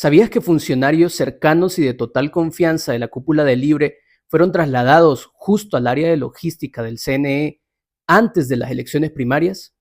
¿Sabías que funcionarios cercanos y de total confianza de la cúpula de Libre fueron trasladados justo al área de logística del CNE antes de las elecciones primarias?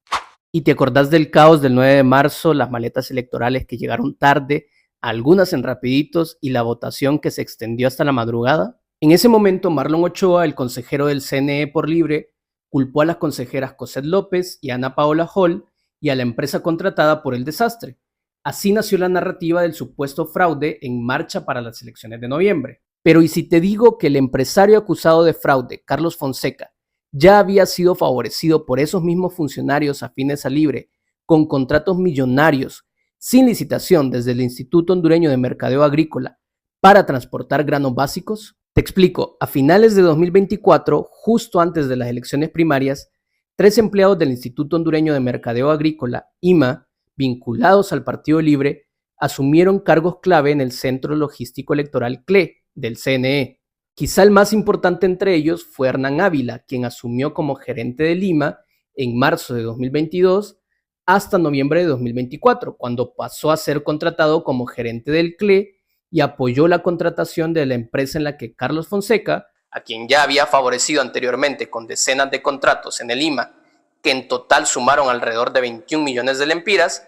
¿Y te acordás del caos del 9 de marzo, las maletas electorales que llegaron tarde, algunas en rapiditos y la votación que se extendió hasta la madrugada? En ese momento, Marlon Ochoa, el consejero del CNE por Libre, culpó a las consejeras Cosette López y Ana Paola Hall y a la empresa contratada por el desastre. Así nació la narrativa del supuesto fraude en marcha para las elecciones de noviembre. Pero ¿y si te digo que el empresario acusado de fraude, Carlos Fonseca, ya había sido favorecido por esos mismos funcionarios afines a Libre con contratos millonarios sin licitación desde el Instituto Hondureño de Mercadeo Agrícola para transportar granos básicos? Te explico, a finales de 2024, justo antes de las elecciones primarias, 3 empleados del Instituto Hondureño de Mercadeo Agrícola, IMA, vinculados al Partido Libre, asumieron cargos clave en el Centro Logístico Electoral CLE del CNE. Quizá el más importante entre ellos fue Hernán Ávila, quien asumió como gerente de Lima en marzo de 2022 hasta noviembre de 2024, cuando pasó a ser contratado como gerente del CLE y apoyó la contratación de la empresa en la que Carlos Fonseca, a quien ya había favorecido anteriormente con decenas de contratos en el Lima, que en total sumaron alrededor de 21 millones de lempiras,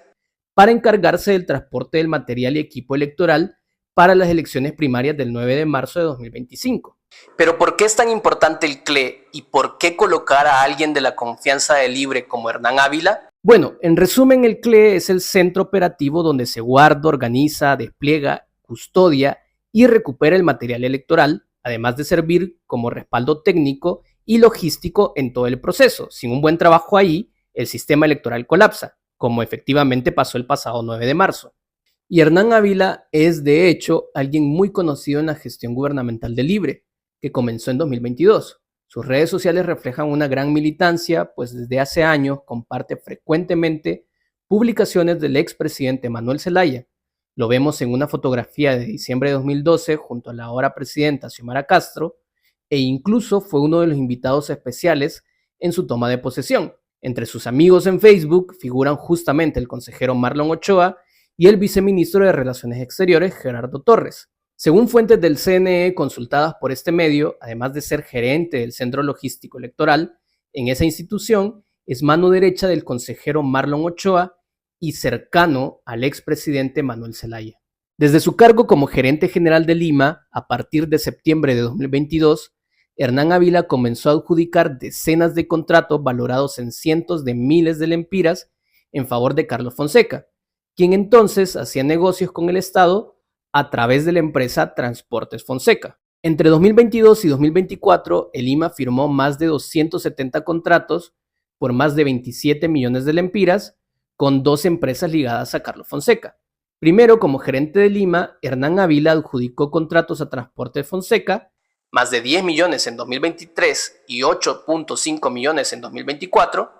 para encargarse del transporte del material y equipo electoral para las elecciones primarias del 9 de marzo de 2025. Pero ¿por qué es tan importante el CLE y por qué colocar a alguien de la confianza de Libre como Hernán Ávila? Bueno, en resumen, el CLE es el centro operativo donde se guarda, organiza, despliega, custodia y recupera el material electoral, además de servir como respaldo técnico y logístico en todo el proceso. Sin un buen trabajo ahí, el sistema electoral colapsa, como efectivamente pasó el pasado 9 de marzo. Y Hernán Ávila es, de hecho, alguien muy conocido en la gestión gubernamental de Libre, que comenzó en 2022. Sus redes sociales reflejan una gran militancia, pues desde hace años comparte frecuentemente publicaciones del expresidente Manuel Zelaya. Lo vemos en una fotografía de diciembre de 2012 junto a la ahora presidenta Xiomara Castro, e incluso fue uno de los invitados especiales en su toma de posesión. Entre sus amigos en Facebook figuran justamente el consejero Marlon Ochoa y el viceministro de Relaciones Exteriores, Gerardo Torres. Según fuentes del CNE consultadas por este medio, además de ser gerente del Centro Logístico Electoral, en esa institución es mano derecha del consejero Marlon Ochoa y cercano al expresidente Manuel Zelaya. Desde su cargo como gerente general de Lima, a partir de septiembre de 2022, Hernán Ávila comenzó a adjudicar decenas de contratos valorados en cientos de miles de lempiras en favor de Carlos Fonseca, quien entonces hacía negocios con el Estado a través de la empresa Transportes Fonseca. Entre 2022 y 2024, el IMA firmó más de 270 contratos por más de 27 millones de lempiras con 2 empresas ligadas a Carlos Fonseca. Primero, como gerente de Lima, Hernán Ávila adjudicó contratos a Transportes Fonseca, más de 10 millones en 2023 y 8.5 millones en 2024,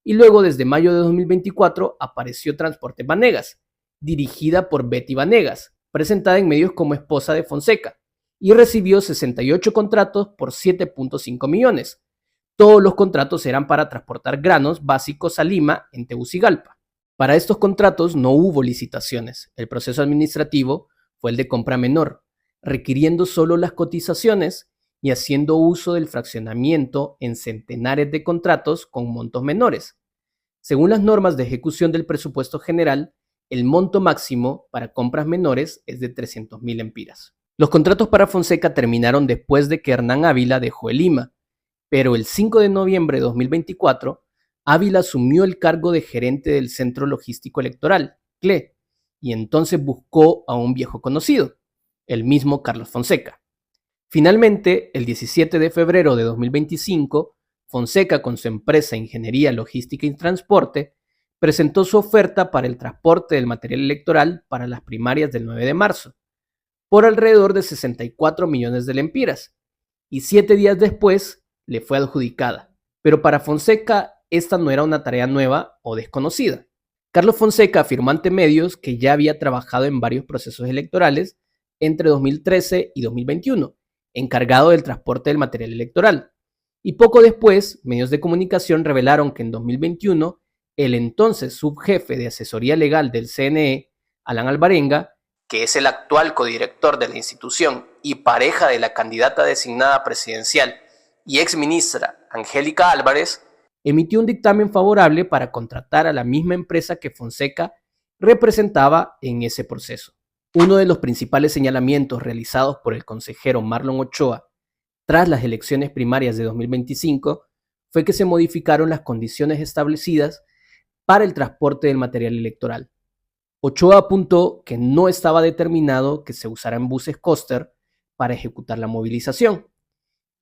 y luego desde mayo de 2024 apareció Transportes Vanegas, dirigida por Betty Vanegas, presentada en medios como esposa de Fonseca, y recibió 68 contratos por 7.5 millones. Todos los contratos eran para transportar granos básicos a Lima en Tegucigalpa. Para estos contratos no hubo licitaciones. El proceso administrativo fue el de compra menor, requiriendo solo las cotizaciones y haciendo uso del fraccionamiento en centenares de contratos con montos menores. Según las normas de ejecución del presupuesto general, el monto máximo para compras menores es de 300,000 lempiras. Los contratos para Fonseca terminaron después de que Hernán Ávila dejó el Lima, pero el 5 de noviembre de 2024, Ávila asumió el cargo de gerente del Centro Logístico Electoral, CLE, y entonces buscó a un viejo conocido, el mismo Carlos Fonseca. Finalmente, el 17 de febrero de 2025, Fonseca, con su empresa Ingeniería Logística y Transporte, presentó su oferta para el transporte del material electoral para las primarias del 9 de marzo, por alrededor de 64 millones de lempiras, y 7 días después le fue adjudicada. Pero para Fonseca, esta no era una tarea nueva o desconocida. Carlos Fonseca afirmó ante medios que ya había trabajado en varios procesos electorales entre 2013 y 2021, encargado del transporte del material electoral. Y poco después, medios de comunicación revelaron que en 2021, el entonces subjefe de asesoría legal del CNE, Alan Alvarenga, que es el actual codirector de la institución y pareja de la candidata designada presidencial y exministra Angélica Álvarez, emitió un dictamen favorable para contratar a la misma empresa que Fonseca representaba en ese proceso. Uno de los principales señalamientos realizados por el consejero Marlon Ochoa tras las elecciones primarias de 2025 fue que se modificaron las condiciones establecidas para el transporte del material electoral. Ochoa apuntó que no estaba determinado que se usaran buses Coster para ejecutar la movilización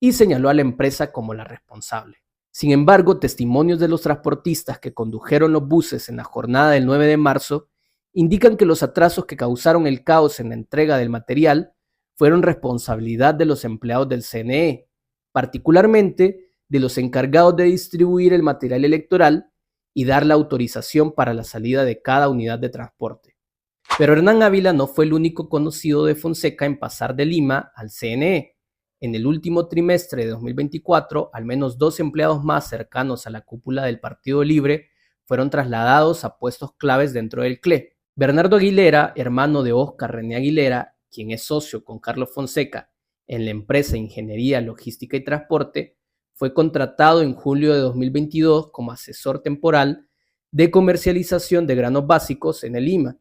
y señaló a la empresa como la responsable. Sin embargo, testimonios de los transportistas que condujeron los buses en la jornada del 9 de marzo indican que los atrasos que causaron el caos en la entrega del material fueron responsabilidad de los empleados del CNE, particularmente de los encargados de distribuir el material electoral y dar la autorización para la salida de cada unidad de transporte. Pero Hernán Ávila no fue el único conocido de Fonseca en pasar de Lima al CNE. En el último trimestre de 2024, al menos 2 empleados más cercanos a la cúpula del Partido Libre fueron trasladados a puestos claves dentro del CLE. Bernardo Aguilera, hermano de Óscar René Aguilera, quien es socio con Carlos Fonseca en la empresa Ingeniería, Logística y Transporte, fue contratado en julio de 2022 como asesor temporal de comercialización de granos básicos en el Lima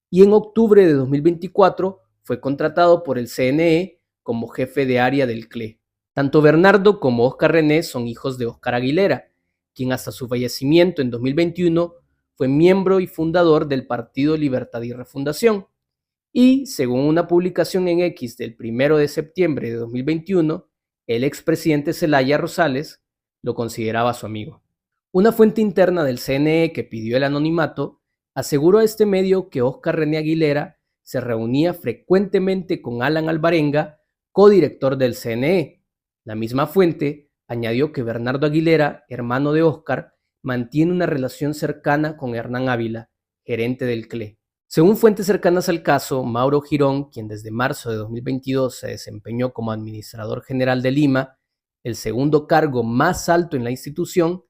y en octubre de 2024 fue contratado por el CNE como jefe de área del CLE. Tanto Bernardo como Óscar René son hijos de Óscar Aguilera, quien hasta su fallecimiento en 2021 fue miembro y fundador del Partido Libertad y Refundación. Y, según una publicación en X del 1 de septiembre de 2021, el expresidente Zelaya Rosales lo consideraba su amigo. Una fuente interna del CNE que pidió el anonimato aseguró a este medio que Óscar René Aguilera se reunía frecuentemente con Alan Alvarenga, codirector del CNE. La misma fuente añadió que Bernardo Aguilera, hermano de Óscar, mantiene una relación cercana con Hernán Ávila, gerente del CLE. Según fuentes cercanas al caso, Mauro Girón, quien desde marzo de 2022 se desempeñó como administrador general de Lima, el segundo cargo más alto en la institución,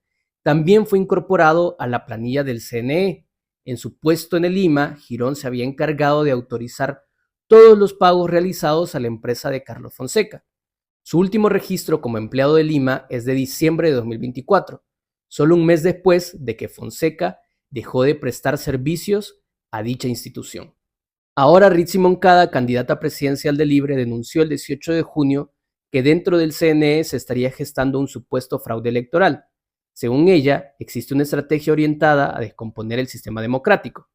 también fue incorporado a la planilla del CNE. En su puesto en el Lima, Girón se había encargado de autorizar todos los pagos realizados a la empresa de Carlos Fonseca. Su último registro como empleado de Lima es de diciembre de 2024, solo un mes después de que Fonseca dejó de prestar servicios a dicha institución. Ahora Ritzy Moncada, candidata presidencial de Libre, denunció el 18 de junio que dentro del CNE se estaría gestando un supuesto fraude electoral. Según ella, existe una estrategia orientada a descomponer el sistema democrático.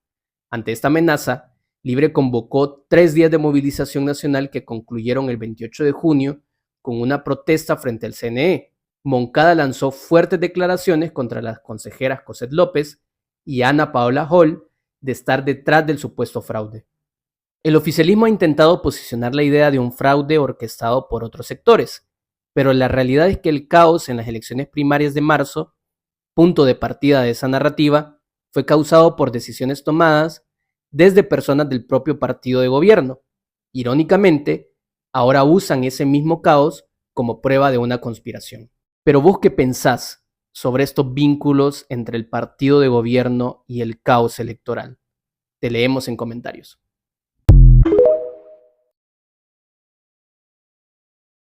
Ante esta amenaza, Libre convocó 3 días de movilización nacional que concluyeron el 28 de junio con una protesta frente al CNE. Moncada lanzó fuertes declaraciones contra las consejeras Cosette López y Ana Paola Hall de estar detrás del supuesto fraude. El oficialismo ha intentado posicionar la idea de un fraude orquestado por otros sectores, pero la realidad es que el caos en las elecciones primarias de marzo, punto de partida de esa narrativa, fue causado por decisiones tomadas desde personas del propio partido de gobierno. Irónicamente, ahora usan ese mismo caos como prueba de una conspiración. Pero vos, ¿qué pensás sobre estos vínculos entre el partido de gobierno y el caos electoral? Te leemos en comentarios.